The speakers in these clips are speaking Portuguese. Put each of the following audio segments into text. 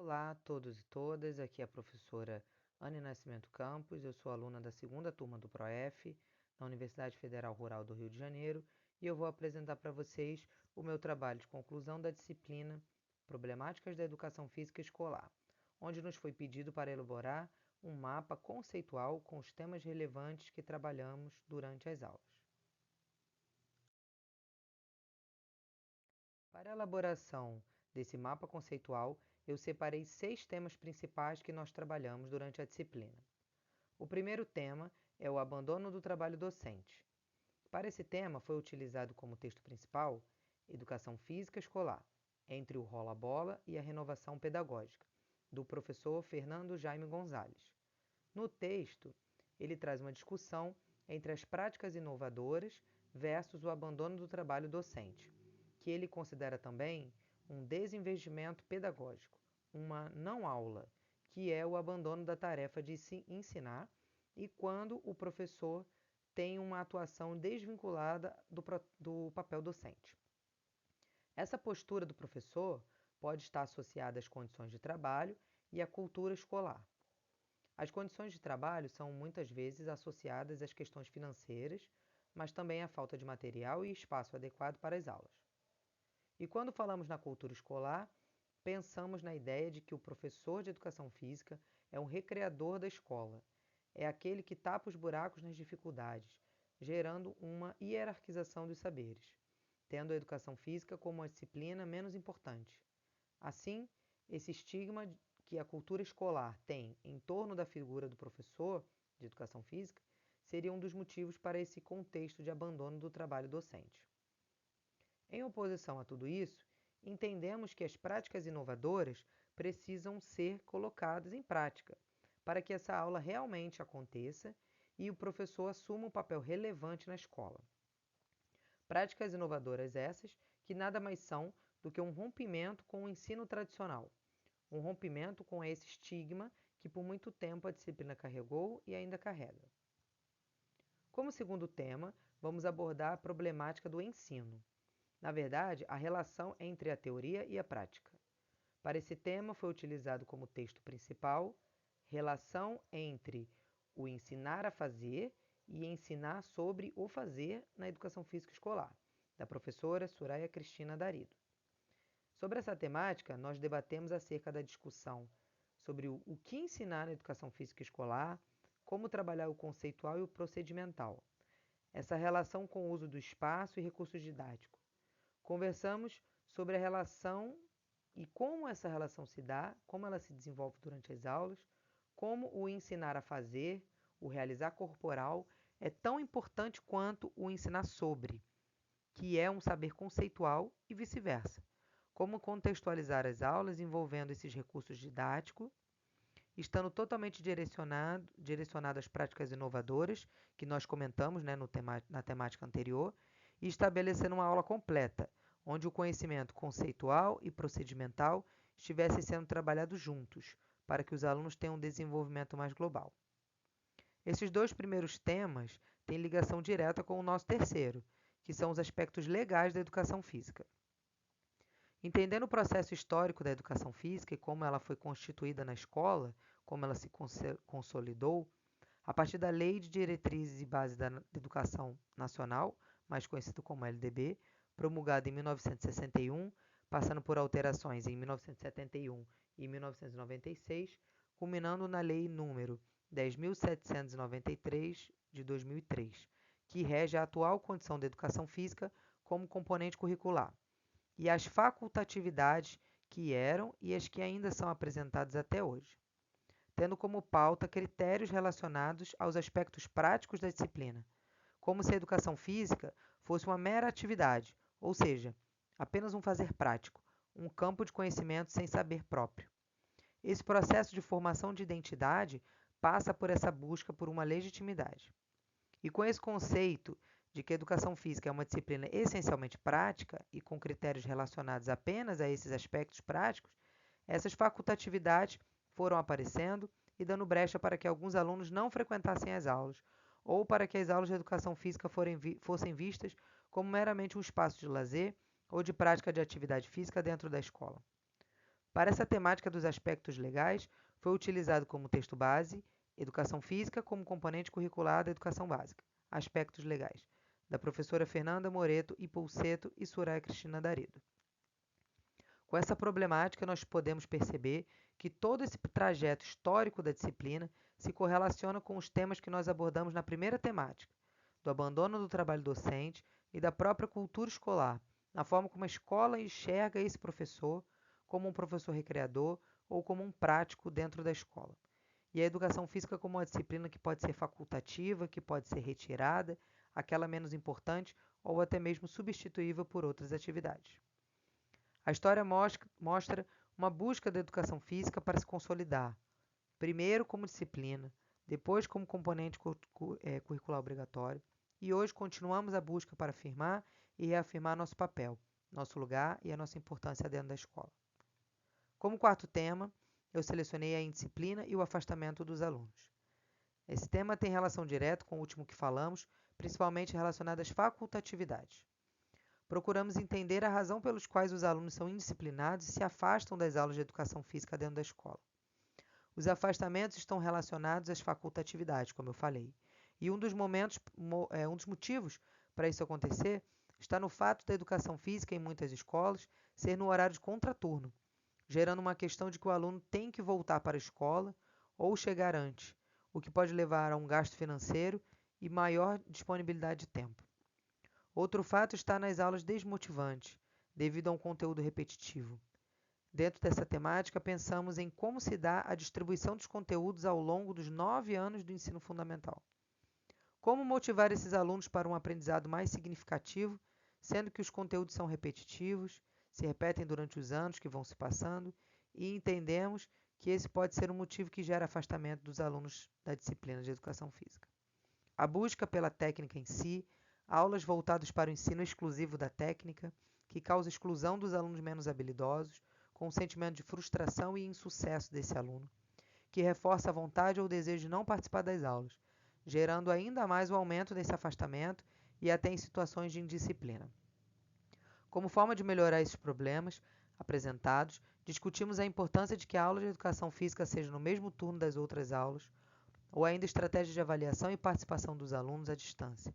Olá a todos e todas, aqui é a professora Anne Nascimento Campos, eu sou aluna da segunda turma do PROEF, na Universidade Federal Rural do Rio de Janeiro, e eu vou apresentar para vocês o meu trabalho de conclusão da disciplina Problemáticas da Educação Física Escolar, onde nos foi pedido para elaborar um mapa conceitual com os temas relevantes que trabalhamos durante as aulas. Para a elaboração desse mapa conceitual, eu separei 6 temas principais que nós trabalhamos durante a disciplina. O primeiro tema é o abandono do trabalho docente. Para esse tema foi utilizado como texto principal Educação Física Escolar, entre o rola-bola e a renovação pedagógica, do professor Fernando Jaime Gonzalez. No texto, ele traz uma discussão entre as práticas inovadoras versus o abandono do trabalho docente, que ele considera também um desinvestimento pedagógico, uma não-aula, que é o abandono da tarefa de se ensinar e quando o professor tem uma atuação desvinculada do papel docente. Essa postura do professor pode estar associada às condições de trabalho e à cultura escolar. As condições de trabalho são muitas vezes associadas às questões financeiras, mas também à falta de material e espaço adequado para as aulas. E quando falamos na cultura escolar, pensamos na ideia de que o professor de educação física é um recreador da escola, é aquele que tapa os buracos nas dificuldades, gerando uma hierarquização dos saberes, tendo a educação física como uma disciplina menos importante. Assim, esse estigma que a cultura escolar tem em torno da figura do professor de educação física seria um dos motivos para esse contexto de abandono do trabalho docente. Em oposição a tudo isso, entendemos que as práticas inovadoras precisam ser colocadas em prática para que essa aula realmente aconteça e o professor assuma um papel relevante na escola. Práticas inovadoras essas que nada mais são do que um rompimento com o ensino tradicional, um rompimento com esse estigma que por muito tempo a disciplina carregou e ainda carrega. Como segundo tema, vamos abordar a problemática do ensino. Na verdade, a relação entre a teoria e a prática. Para esse tema foi utilizado como texto principal relação entre o ensinar a fazer e ensinar sobre o fazer na educação física escolar, da professora Soraya Cristina Darido. Sobre essa temática, nós debatemos acerca da discussão sobre o que ensinar na educação física escolar, como trabalhar o conceitual e o procedimental, essa relação com o uso do espaço e recursos didáticos. Conversamos sobre a relação e como essa relação se dá, como ela se desenvolve durante as aulas, como o ensinar a fazer, o realizar corporal, é tão importante quanto o ensinar sobre, que é um saber conceitual e vice-versa. Como contextualizar as aulas envolvendo esses recursos didáticos, estando totalmente direcionado às práticas inovadoras, que nós comentamos, né, na temática anterior, e estabelecendo uma aula completa, onde o conhecimento conceitual e procedimental estivessem sendo trabalhados juntos, para que os alunos tenham um desenvolvimento mais global. Esses dois primeiros temas têm ligação direta com o nosso terceiro, que são os aspectos legais da educação física. Entendendo o processo histórico da educação física e como ela foi constituída na escola, como ela se consolidou, a partir da Lei de Diretrizes e Bases da Educação Nacional, mais conhecido como LDB, promulgada em 1961, passando por alterações em 1971 e 1996, culminando na Lei número 10.793 de 2003, que rege a atual condição da educação física como componente curricular, e as facultatividades que eram e as que ainda são apresentadas até hoje, tendo como pauta critérios relacionados aos aspectos práticos da disciplina, como se a educação física fosse uma mera atividade, ou seja, apenas um fazer prático, um campo de conhecimento sem saber próprio. Esse processo de formação de identidade passa por essa busca por uma legitimidade. E com esse conceito de que a educação física é uma disciplina essencialmente prática e com critérios relacionados apenas a esses aspectos práticos, essas facultatividades foram aparecendo e dando brecha para que alguns alunos não frequentassem as aulas, ou para que as aulas de educação física fossem vistas como meramente um espaço de lazer ou de prática de atividade física dentro da escola. Para essa temática dos aspectos legais, foi utilizado como texto base Educação Física como componente curricular da educação básica. Aspectos legais, da professora Fernanda Moreto e Pulseto e Soraya Cristina Darido. Com essa problemática, nós podemos perceber que todo esse trajeto histórico da disciplina se correlaciona com os temas que nós abordamos na primeira temática, do abandono do trabalho docente e da própria cultura escolar, na forma como a escola enxerga esse professor como um professor recreador ou como um prático dentro da escola. E a educação física como uma disciplina que pode ser facultativa, que pode ser retirada, aquela menos importante ou até mesmo substituível por outras atividades. A história mostra uma busca da educação física para se consolidar, primeiro como disciplina, depois como componente curricular obrigatório, e hoje continuamos a busca para afirmar e reafirmar nosso papel, nosso lugar e a nossa importância dentro da escola. Como quarto tema, eu selecionei a indisciplina e o afastamento dos alunos. Esse tema tem relação direta com o último que falamos, principalmente relacionado às facultatividades. Procuramos entender a razão pelos quais os alunos são indisciplinados e se afastam das aulas de educação física dentro da escola. Os afastamentos estão relacionados às facultatividades, como eu falei. E um dos motivos para isso acontecer está no fato da educação física em muitas escolas ser no horário de contraturno, gerando uma questão de que o aluno tem que voltar para a escola ou chegar antes, o que pode levar a um gasto financeiro e maior disponibilidade de tempo. Outro fato está nas aulas desmotivantes, devido a um conteúdo repetitivo. Dentro dessa temática, pensamos em como se dá a distribuição dos conteúdos ao longo dos 9 anos do ensino fundamental. Como motivar esses alunos para um aprendizado mais significativo, sendo que os conteúdos são repetitivos, se repetem durante os anos que vão se passando, e entendemos que esse pode ser um motivo que gera afastamento dos alunos da disciplina de educação física. A busca pela técnica em si, aulas voltadas para o ensino exclusivo da técnica, que causa exclusão dos alunos menos habilidosos, com um sentimento de frustração e insucesso desse aluno, que reforça a vontade ou o desejo de não participar das aulas, gerando ainda mais o aumento desse afastamento e até em situações de indisciplina. Como forma de melhorar esses problemas apresentados, discutimos a importância de que a aula de educação física seja no mesmo turno das outras aulas, ou ainda estratégias de avaliação e participação dos alunos à distância.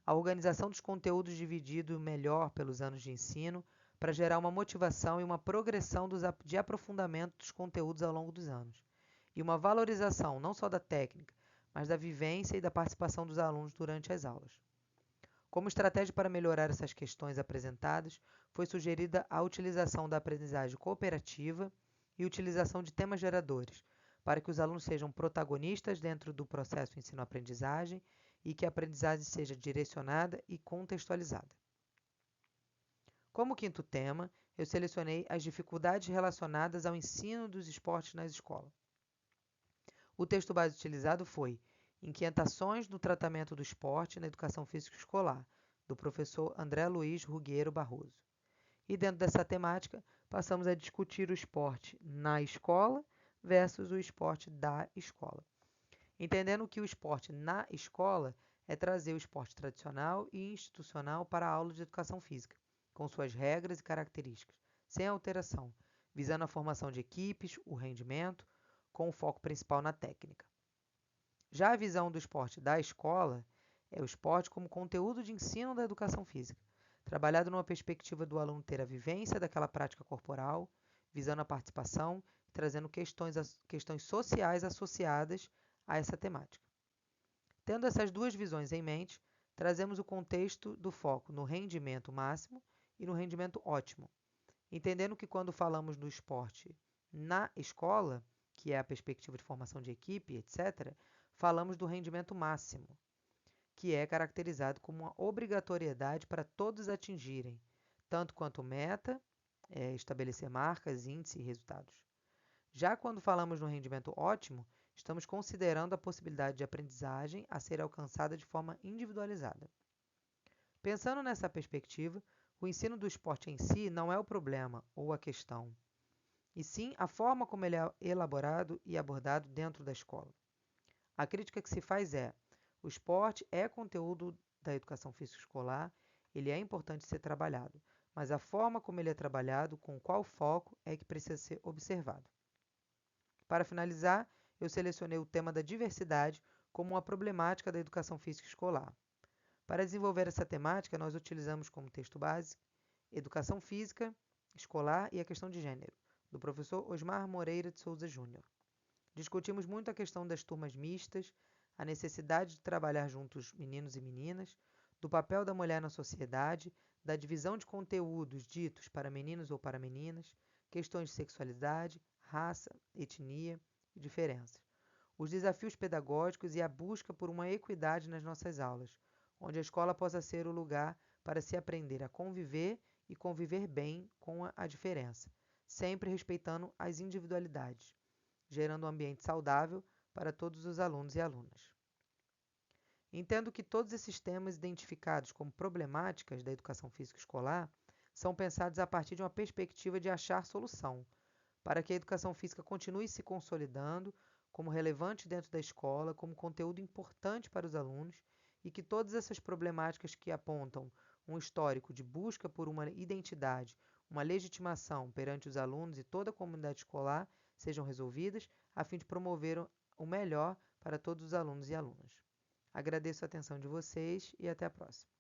A organização dos conteúdos dividido melhor pelos anos de ensino, para gerar uma motivação e uma progressão de aprofundamento dos conteúdos ao longo dos anos, e uma valorização não só da técnica, mas da vivência e da participação dos alunos durante as aulas. Como estratégia para melhorar essas questões apresentadas, foi sugerida a utilização da aprendizagem cooperativa e utilização de temas geradores, para que os alunos sejam protagonistas dentro do processo ensino-aprendizagem e que a aprendizagem seja direcionada e contextualizada. Como quinto tema, eu selecionei as dificuldades relacionadas ao ensino dos esportes nas escolas. O texto base utilizado foi Inquietações do Tratamento do Esporte na Educação Física Escolar, do professor André Luiz Rugueiro Barroso. E dentro dessa temática, passamos a discutir o esporte na escola versus o esporte da escola. Entendendo que o esporte na escola é trazer o esporte tradicional e institucional para a aula de educação física, com suas regras e características, sem alteração, visando a formação de equipes, o rendimento, com o foco principal na técnica. Já a visão do esporte da escola é o esporte como conteúdo de ensino da educação física, trabalhado numa perspectiva do aluno ter a vivência daquela prática corporal, visando a participação e trazendo questões sociais associadas a essa temática. Tendo essas duas visões em mente, trazemos o contexto do foco no rendimento máximo e no rendimento ótimo, entendendo que quando falamos do esporte na escola, que é a perspectiva de formação de equipe, etc., falamos do rendimento máximo, que é caracterizado como uma obrigatoriedade para todos atingirem, tanto quanto meta, estabelecer marcas, índices e resultados. Já quando falamos no rendimento ótimo, estamos considerando a possibilidade de aprendizagem a ser alcançada de forma individualizada. Pensando nessa perspectiva, o ensino do esporte em si não é o problema ou a questão, e sim a forma como ele é elaborado e abordado dentro da escola. A crítica que se faz é: o esporte é conteúdo da educação física escolar, ele é importante ser trabalhado, mas a forma como ele é trabalhado, com qual foco, é que precisa ser observado. Para finalizar, eu selecionei o tema da diversidade como uma problemática da educação física escolar. Para desenvolver essa temática, nós utilizamos como texto base Educação Física Escolar e a Questão de Gênero, do professor Osmar Moreira de Souza Júnior. Discutimos muito a questão das turmas mistas, a necessidade de trabalhar juntos meninos e meninas, do papel da mulher na sociedade, da divisão de conteúdos ditos para meninos ou para meninas, questões de sexualidade, raça, etnia e diferenças. Os desafios pedagógicos e a busca por uma equidade nas nossas aulas, onde a escola possa ser o lugar para se aprender a conviver e conviver bem com a diferença, sempre respeitando as individualidades, gerando um ambiente saudável para todos os alunos e alunas. Entendo que todos esses temas identificados como problemáticas da educação física escolar são pensados a partir de uma perspectiva de achar solução, para que a educação física continue se consolidando como relevante dentro da escola, como conteúdo importante para os alunos, e que todas essas problemáticas que apontam um histórico de busca por uma identidade, uma legitimação perante os alunos e toda a comunidade escolar sejam resolvidas, a fim de promover o melhor para todos os alunos e alunas. Agradeço a atenção de vocês e até a próxima.